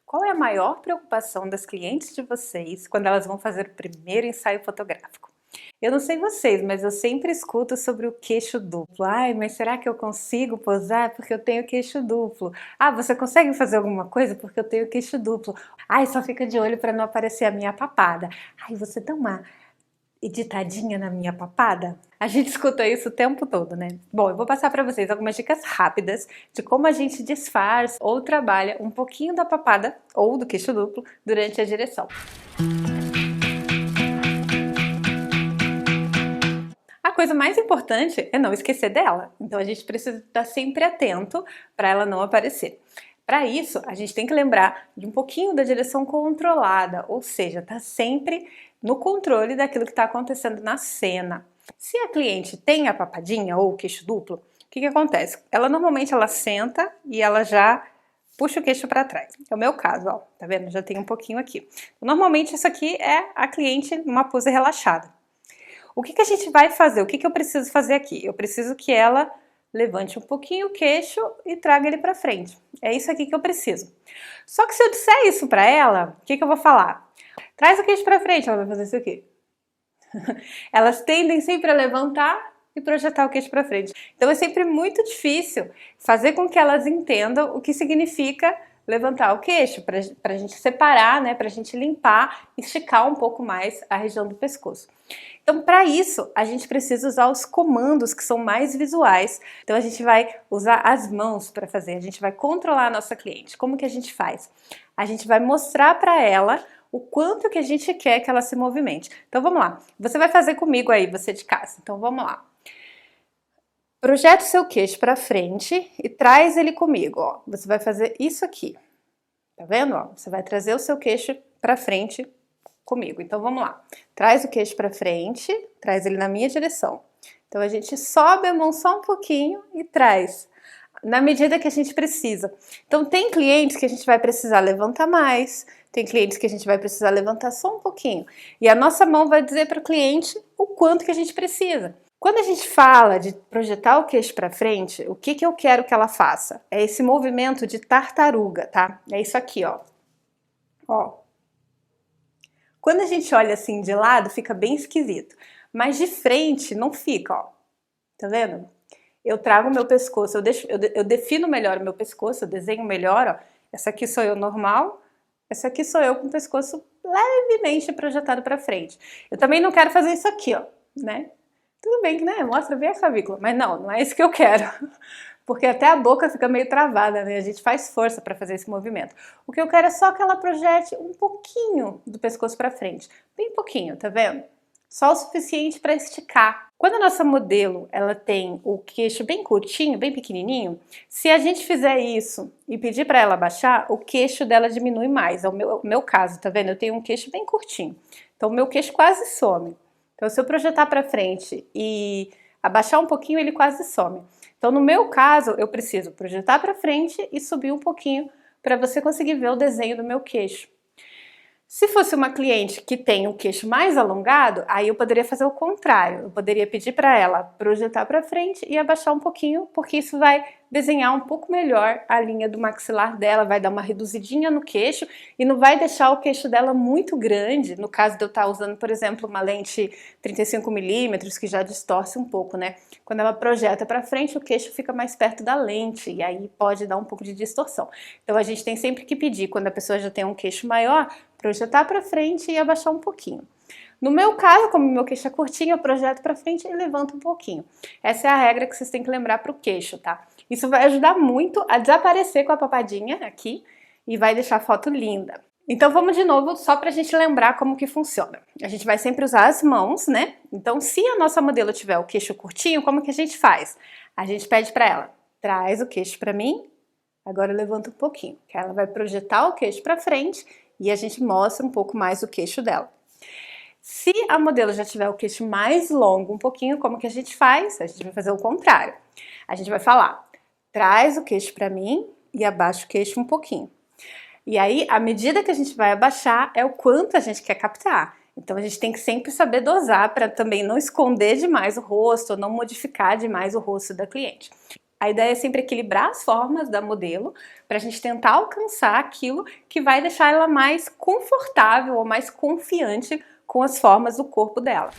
Qual é a maior preocupação das clientes de vocês quando elas vão fazer o primeiro ensaio fotográfico? Eu não sei vocês, mas eu sempre escuto sobre o queixo duplo. Ai, mas será que eu consigo posar porque eu tenho queixo duplo? Ah, você consegue fazer alguma coisa porque eu tenho queixo duplo? Ai, só fica de olho para não aparecer a minha papada. Ai, você dá uma editadinha na minha papada? A gente escuta isso o tempo todo, né? Bom, eu vou passar para vocês algumas dicas rápidas de como a gente disfarça ou trabalha um pouquinho da papada ou do queixo duplo durante a direção. A coisa mais importante é não esquecer dela, então a gente precisa estar sempre atento para ela não aparecer. Para isso, a gente tem que lembrar de um pouquinho da direção controlada, ou seja, tá sempre no controle daquilo que está acontecendo na cena. Se a cliente tem a papadinha ou o queixo duplo, o que acontece? Ela normalmente senta e ela já puxa o queixo para trás. É o meu caso, ó, tá vendo? Já tem um pouquinho aqui. Normalmente isso aqui é a cliente numa pose relaxada. O que a gente vai fazer? O que eu preciso fazer aqui? Eu preciso que ela levante um pouquinho o queixo e traga ele para frente. É isso aqui que eu preciso. Só que se eu disser isso para ela, o que eu vou falar? Traz o queixo para frente, ela vai fazer isso aqui. Elas tendem sempre a levantar e projetar o queixo para frente. Então é sempre muito difícil fazer com que elas entendam o que significa levantar o queixo, para a gente separar, né, para a gente limpar, esticar um pouco mais a região do pescoço. Então, para isso, a gente precisa usar os comandos que são mais visuais. Então, a gente vai usar as mãos para fazer, a gente vai controlar a nossa cliente. Como que a gente faz? A gente vai mostrar para ela o quanto que a gente quer que ela se movimente. Então, vamos lá. Você vai fazer comigo aí, você de casa. Então, vamos lá. Projeta o seu queixo para frente e traz ele comigo, ó. Você vai fazer isso aqui. Tá vendo, ó? Você vai trazer o seu queixo para frente comigo. Então vamos lá. Traz o queixo para frente, traz ele na minha direção. Então a gente sobe a mão só um pouquinho e traz na medida que a gente precisa. Então tem clientes que a gente vai precisar levantar mais, tem clientes que a gente vai precisar levantar só um pouquinho. E a nossa mão vai dizer para o cliente o quanto que a gente precisa. Quando a gente fala de projetar o queixo para frente, o que eu quero que ela faça? É esse movimento de tartaruga, tá? É isso aqui, ó. Ó. Quando a gente olha assim de lado, fica bem esquisito. Mas de frente não fica, ó. Tá vendo? Eu trago o meu pescoço, eu defino melhor o meu pescoço, eu desenho melhor, ó. Essa aqui sou eu normal, essa aqui sou eu com o pescoço levemente projetado para frente. Eu também não quero fazer isso aqui, ó, né? Tudo bem que, né, mostra bem a clavícula, mas não é isso que eu quero. Porque até a boca fica meio travada, né? A gente faz força para fazer esse movimento. O que eu quero é só que ela projete um pouquinho do pescoço para frente. Bem pouquinho, tá vendo? Só o suficiente para esticar. Quando a nossa modelo ela tem o queixo bem curtinho, bem pequenininho, se a gente fizer isso e pedir para ela baixar, o queixo dela diminui mais. É o meu caso, tá vendo? Eu tenho um queixo bem curtinho. Então o meu queixo quase some. Então se eu projetar para frente e abaixar um pouquinho, ele quase some. Então no meu caso, eu preciso projetar para frente e subir um pouquinho para você conseguir ver o desenho do meu queixo. Se fosse uma cliente que tem o queixo mais alongado, aí eu poderia fazer o contrário. Eu poderia pedir para ela projetar para frente e abaixar um pouquinho, porque isso vai desenhar um pouco melhor a linha do maxilar dela, vai dar uma reduzidinha no queixo e não vai deixar o queixo dela muito grande, no caso de eu estar usando, por exemplo, uma lente 35mm, que já distorce um pouco, né? Quando ela projeta para frente, o queixo fica mais perto da lente e aí pode dar um pouco de distorção. Então a gente tem sempre que pedir, quando a pessoa já tem um queixo maior, projetar para frente e abaixar um pouquinho. No meu caso, como meu queixo é curtinho, eu projeto para frente e levanto um pouquinho. Essa é a regra que vocês têm que lembrar para o queixo, tá? Isso vai ajudar muito a desaparecer com a papadinha aqui e vai deixar a foto linda. Então vamos de novo, só para a gente lembrar como que funciona. A gente vai sempre usar as mãos, né? Então se a nossa modelo tiver o queixo curtinho, como que a gente faz? A gente pede para ela, traz o queixo para mim, agora levanta um pouquinho. Que ela vai projetar o queixo para frente e a gente mostra um pouco mais o queixo dela. Se a modelo já tiver o queixo mais longo um pouquinho, como que a gente faz? A gente vai fazer o contrário. A gente vai falar, traz o queixo para mim e abaixa o queixo um pouquinho. E aí, à medida que a gente vai abaixar, é o quanto a gente quer captar. Então a gente tem que sempre saber dosar para também não esconder demais o rosto, ou não modificar demais o rosto da cliente. A ideia é sempre equilibrar as formas da modelo para a gente tentar alcançar aquilo que vai deixar ela mais confortável ou mais confiante com as formas do corpo dela.